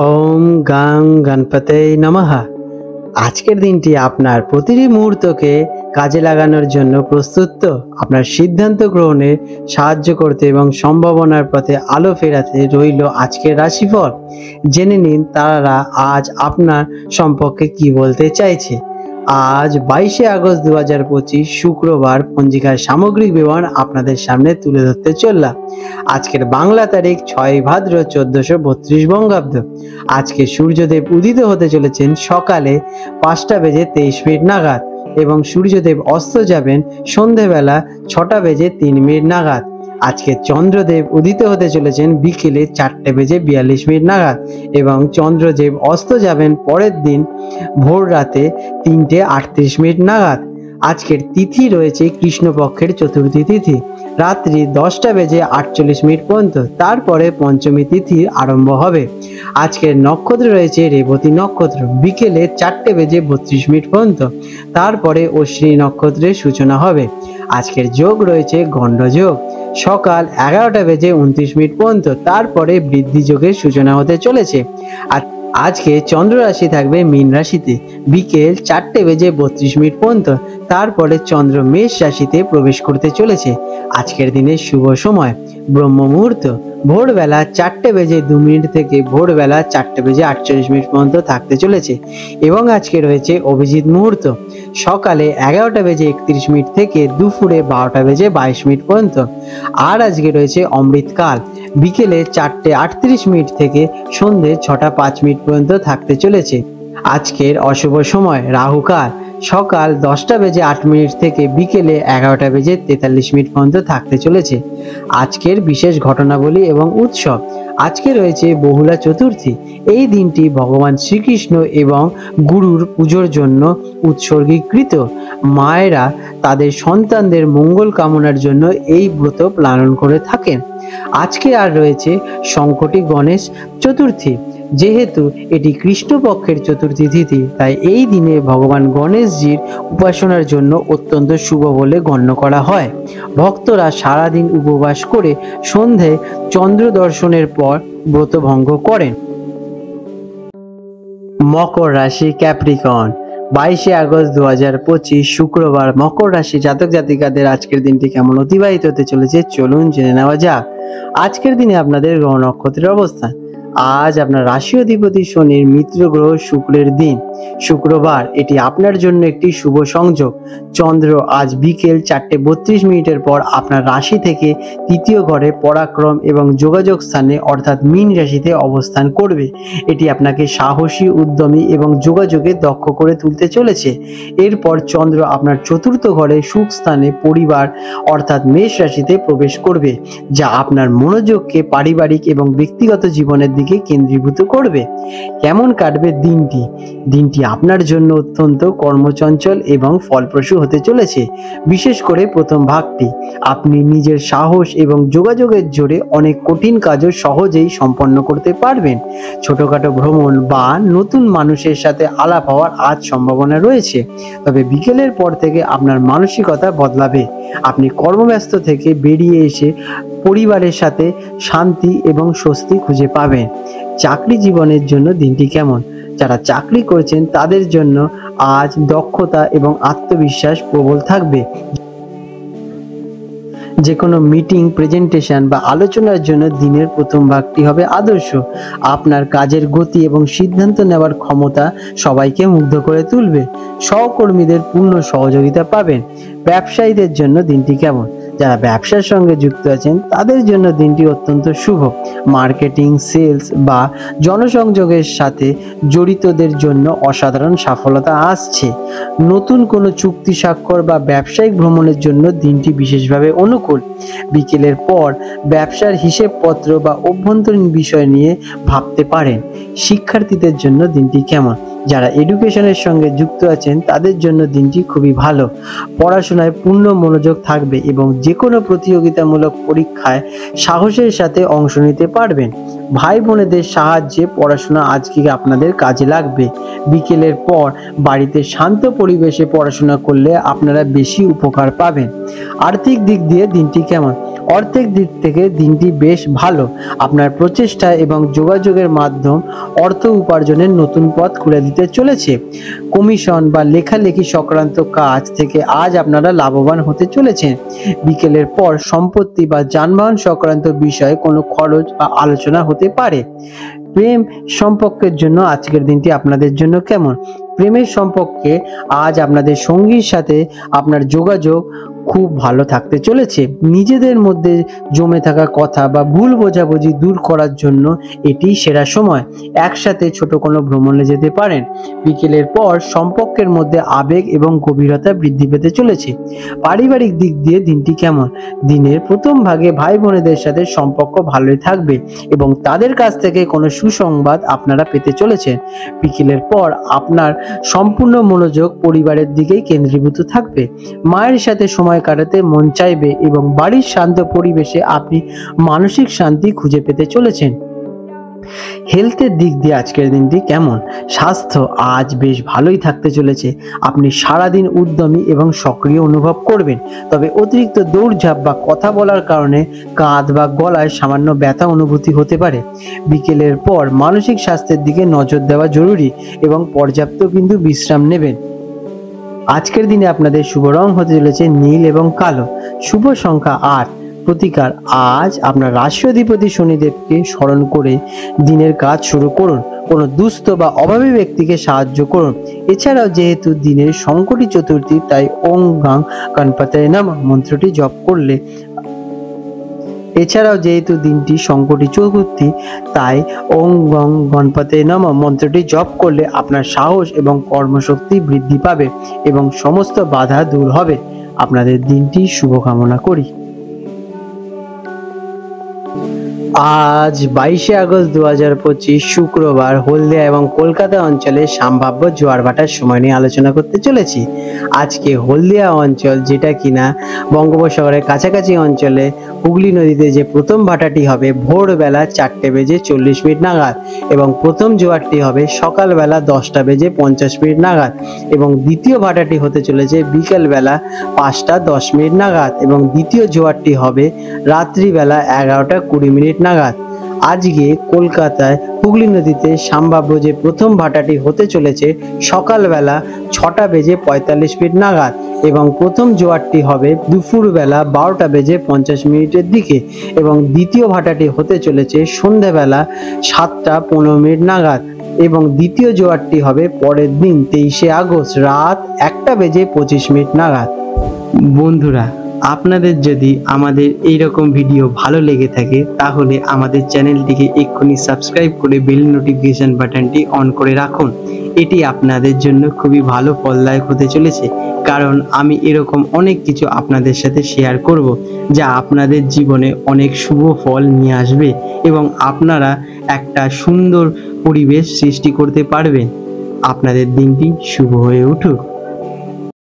ওম গাং গণপতে নমঃ। আজকের দিনটি আপনার প্রতিটি মুহূর্তকে কাজে লাগানোর জন্য প্রস্তুত তো? আপনার সিদ্ধান্ত গ্রহণে সাহায্য করতে এবং সম্ভাবনার পথে আলো ফেরাতে রইল আজকের রাশিফল। জেনে নিন তারা আজ আপনার সম্পর্কে কি বলতে চাইছে। আজ 22শে আগস্ট 2025 শুক্রবার পঞ্জিকার সামগ্রিক বিবরণ আপনাদের সামনে তুলে ধরতে চললাম। আজকের বাংলা তারিখ 6 ভাদ্র 1432 বঙ্গাব্দ। আজকে সূর্যদেব উদিত হতে চলেছেন সকালে 5টা বেজে 23 মিনিট নাগাদ এবং সূর্যদেব অস্ত যাবেন সন্ধেবেলা 6টা বেজে 3 মিনিট নাগাদ। আজকে চন্দ্রদেব উদিত হতে চলেছেন বিকেলে 4টে বেজে 42 মিনিট নাগাদ এবং চন্দ্রদেব অস্ত যাবেন পরের দিন ভোর রাতে 3টে 38 মিনিট নাগাদ। আজকের তিথি রয়েছে কৃষ্ণপক্ষের চতুর্থী তিথি রাত্রি 10টা বেজে 48 মিনিট পর্যন্ত, তারপরে পঞ্চমী তিথি আরম্ভ হবে। আজকের নক্ষত্র রয়েছে রেবতী নক্ষত্র বিকেলে 4টে বেজে 32 মিনিট পর্যন্ত, তারপরে অশ্বিনী নক্ষত্রের সূচনা হবে। আজকের যোগ রয়েছে গণ্ডযোগ সকাল 11টা বেজে 29 মিনিট পর্যন্ত, তারপরে বৃদ্ধি যোগের সূচনা হতে চলেছে। আজকে চন্দ্র রাশি থাকবে মীন রাশিতে বিকেল 4টে বেজে 32 মিনিট পর্যন্ত, তারপরে চন্দ্র মেষ রাশিতে প্রবেশ করতে চলেছে। আজকের দিনের শুভ সময় ব্রহ্ম মুহূর্ত ভোরবেলা 4টে বেজে 2 মিনিট থেকে ভোরবেলা 4টে বেজে 48 মিনিট পর্যন্ত থাকতে চলেছে এবং আজকে রয়েছে অভিজিৎ মুহূর্ত সকালে 11টা বেজে 31 মিনিট থেকে দুপুরে 12টা বেজে 22 মিনিট পর্যন্ত। আর আজকে রয়েছে অমৃতকাল বিকেলে 4টে 38 মিনিট থেকে সন্ধে 6টা 5 মিনিট পর্যন্ত থাকতে চলেছে। আজকের অশুভ সময় রাহুকাল সকাল 10টা বেজে 8 মিনিট থেকে বিকেলে 11টা বেজে 43 মিনিট পর্যন্ত থাকতে চলেছে। আজকের বিশেষ ঘটনাবলী এবং উৎসব আজকে রয়েছে বহুলা চতুর্থী। এই দিনটি ভগবান শ্রীকৃষ্ণ এবং গুরুর পুজোর জন্য উৎসর্গীকৃত। মায়েরা তাদের সন্তানদের মঙ্গল কামনার জন্য এই ব্রত পালন করে থাকেন। আজকে আর রয়েছে সংকটী গণেশ চতুর্থী। যেহেতু এটি কৃষ্ণপক্ষের চতুর্থী তিথি, তাই এই দিনে ভগবান গণেশজির উপাসনার জন্য অত্যন্ত শুভ বলে গণ্য করা হয়। ভক্তরা সারাদিন উপবাস করে সন্ধে চন্দ্র দর্শনের পর ব্রত ভঙ্গ করেন। মকর রাশি ক্যাপ্রিকন 22শে আগস্ট 2025 শুক্রবার মকর রাশি জাতক জাতিকাদের আজকের দিনটি কেমন অতিবাহিত হতে চলেছে চলুন জেনে নেওয়া যাক। আজকের দিনে আপনাদের গ্রহ নক্ষত্রের অবস্থান। আজ আপনার রাশি অধিপতি শনির মিত্র গ্রহ শুক্রের দিন শুক্রবার, এটি আপনার জন্য একটি শুভ সংযোগ। চন্দ্র আজ বিকেল 4টে 32 মিনিটের পর আপনার রাশি থেকে তৃতীয় ঘরে পরাক্রম এবং যোগাযোগ স্থানে অর্থাৎ মীন রাশিতে অবস্থান করবে। এটি আপনাকে সাহসী, উদ্যমী এবং যোগাযোগে দক্ষ করে তুলতে চলেছে। এরপর চন্দ্র আপনার চতুর্থ ঘরে সুখ স্থানে পরিবার অর্থাৎ মেষ রাশিতে প্রবেশ করবে, যা আপনার মনোযোগকে পারিবারিক এবং ব্যক্তিগত জীবনের দিকে কেন্দ্রীভূত করবে। কেমন কাটবে দিনটি? দিনটি আপনার জন্য অত্যন্ত কর্মচঞ্চল এবং ফলপ্রসূ হতে চলেছে। বিশেষ করে প্রথম ভাগটি আপনি নিজের সাহস এবং যোগাযোগের জোরে অনেক কঠিন কাজও সহজেই সম্পন্ন করতে পারবেন। ছোটখাটো ভ্রমণ বা নতুন মানুষের সাথে আলাপ হওয়ার আজ সম্ভাবনা রয়েছে, তবে বিকেলের পর থেকে আপনার মানসিকতা বদলাবে। আপনি কর্মব্যস্ত থেকে বেরিয়ে এসে পরিবারের সাথে শান্তি এবং স্বস্তি খুঁজে পাবেন। চাকরি জীবনের জন্য দিনটি কেমন? যারা চাকরি করছেন তাদের জন্য আজ দক্ষতা এবং আত্মবিশ্বাস প্রবল থাকবে। যে কোনো মিটিং, প্রেজেন্টেশন বা আলোচনার জন্য দিনের প্রথম ভাগটি হবে আদর্শ। আপনার কাজের গতি এবং সিদ্ধান্ত নেওয়ার ক্ষমতা সবাইকে মুগ্ধ করে তুলবে। সহকর্মীদের পূর্ণ সহযোগিতা পাবেন। ব্যবসায়ীদের জন্য দিনটি কেমন? যারা ব্যবসার সঙ্গে যুক্ত আছেন তাদের জন্য দিনটি অত্যন্ত শুভ। মার্কেটিং, সেলস বা জনসংযোগের সাথে জড়িতদের জন্য অসাধারণ সফলতা আসছে। নতুন কোনো চুক্তি স্বাক্ষর বা ব্যবসায়িক ভ্রমণের জন্য দিনটি বিশেষভাবে অনুকূল। বিকেলের পর ব্যবসার হিসেবপত্র বা অভ্যন্তরীণ বিষয় নিয়ে ভাবতে পারেন। শিক্ষার্থীদের জন্য দিনটি কেমন? যারা এডুকেশনের সঙ্গে যুক্ত আছেন তাদের জন্য দিনটি খুবই ভালো। পড়াশোনায় পূর্ণ মনোযোগ থাকবে এবং যে কোনো প্রতিযোগিতামূলক পরীক্ষায় সাহসের সাথে অংশ নিতে পারবেন। ভাই বোনেদের সাহায্যে পড়াশোনা আজকে আপনাদের কাজে লাগবে। বিকেলের পর বাড়িতে শান্ত পরিবেশে পড়াশোনা করলে আপনারা বেশি উপকার পাবেন। আর্থিক দিক দিয়ে দিনটি কেমন? অর্থের দিক থেকে দিনটি বেশ ভালো। আপনার প্রচেষ্টা এবং যোগাযোগের মাধ্যম অর্থ উপার্জনের নতুন পথ খুলে দিতে চলেছে। কমিশন বা লেখালেখি সংক্রান্ত কাজ থেকে আজ আপনারা লাভবান হতে চলেছেন। বিকেলের পর সম্পত্তি বা যানবাহন সংক্রান্ত বিষয়ে কোনো খরচ বা আলোচনা হতে পারে। প্রেম সম্পর্কের জন্য আজকের দিনটি আপনাদের জন্য কেমন? প্রেমের সম্পর্কে আজ আপনাদের সঙ্গীর সাথে আপনার যোগাযোগ খুব ভালো থাকতে চলেছে। নিজেদের মধ্যে জমে থাকা কথা বা ভুল বোঝাবুঝি দূর করার জন্য এটি সেরা সময়। একসাথে ছোট কোনো ভ্রমণে যেতে পারেন। বিকেলের পর সম্পর্কের মধ্যে আবেগ এবং গভীরতা বৃদ্ধি পেতে চলেছে। পারিবারিক দিক দিয়ে দিনটি কেমন? দিনের প্রথম ভাগে ভাই বোনেদের সাথে সম্পর্ক ভালোই থাকবে এবং তাদের কাছ থেকে কোনো সুসংবাদ আপনারা পেতে চলেছেন। বিকেলের পর আপনার সম্পূর্ণ মনোযোগ পরিবারের দিকেই কেন্দ্রীভূত থাকবে। মায়ের সাথে সময় কাটাতে মন চাইবে এবং বাড়ির শান্ত পরিবেশে আপনি মানসিক শান্তি খুঁজে পেতে চলেছেন। হেলথের দিক দিয়ে আজকের দিনটি কেমন? স্বাস্থ্য আজ বেশ ভালোই থাকতে চলেছে। আপনি সারাদিন উদ্যমী এবং সক্রিয় অনুভব করবেন, তবে অতিরিক্ত দৌড়ঝাঁপ বা কথা বলার কারণে কাঁধ বা গলায় সামান্য ব্যথা অনুভূতি হতে পারে। বিকেলের পর মানসিক স্বাস্থ্যের দিকে নজর দেওয়া জরুরি এবং পর্যাপ্ত কিন্তু বিশ্রাম নেবেন। আজকের দিনে আপনাদের শুভ রং হতে চলেছে নীল এবং কালো। শুভ সংখ্যা 8। প্রতিকার, আজ আপনার রাশি অধিপতি শনিদেবকে স্মরণ করে দিনের কাজ শুরু করুন। কোনো দুস্থ বা অভাবী ব্যক্তিকে সাহায্য করুন। এছাড়াও যেহেতু দিনের সংকটী চতুর্থী, তাই ওং গাং গণপতয়ে নমঃ মন্ত্রটি জপ করলে এছাড়াও যেহেতু দিনটি সংকটী চতুর্থী, তাই ওং গং গণপতয়ে নমঃ মন্ত্রটি জপ করলে আপনার সাহস এবং কর্মশক্তি বৃদ্ধি পাবে এবং সমস্ত বাধা দূর হবে। আপনাদের দিনটি শুভকামনা করি। আজ 22শে আগস্ট 2025 শুক্রবার হলদিয়া এবং কলকাতা অঞ্চলে সম্ভাব্য জোয়ার ভাটার সময় নিয়ে আলোচনা করতে চলেছি। আজকে হলদিয়া অঞ্চল, যেটা কিনা বঙ্গোপসাগরের কাছাকাছি অঞ্চলে হুগলি নদীতে যে প্রথম ভাটাটি হবে ভোরবেলা 4:40 নাগাদ এবং প্রথম জোয়ারটি হবে সকালবেলা 10:50 নাগাদ এবং দ্বিতীয় ভাটাটি হতে চলেছে বিকেলবেলা 5:10 নাগাদ এবং দ্বিতীয় জোয়ারটি হবে রাত্রিবেলা 11:20 নাগাদ। আজকে কলকাতায় হুগলি নদীতে সম্ভাব্য যে প্রথম ভাটাটি হতে চলেছে সকালবেলা 6:45 নাগাদ এবং প্রথম জোয়ারটি হবে দুপুরবেলা 12:50 দিকে এবং দ্বিতীয় ভাটাটি হতে চলেছে সন্ধ্যাবেলা 7:15 নাগাদ এবং দ্বিতীয় জোয়ারটি হবে পরের দিন 23শে আগস্ট রাত 1:25 নাগাদ। বন্ধুরা, আপনাদের যদি আমাদের এইরকম ভিডিও ভালো লেগে থাকে তাহলে আমাদের চ্যানেলটিকে এক্ষুনি সাবস্ক্রাইব করে বেল নোটিফিকেশন বাটনটি অন করে রাখুন। এটি আপনাদের জন্য খুবই ভালো ফলদায়ক হতে চলেছে, কারণ আমি এরকম অনেক কিছু আপনাদের সাথে শেয়ার করব যা আপনাদের জীবনে অনেক শুভ ফল নিয়ে আসবে এবং আপনারা একটা সুন্দর পরিবেশ সৃষ্টি করতে পারবেন। আপনাদের দিনটি শুভ হয়ে উঠুক।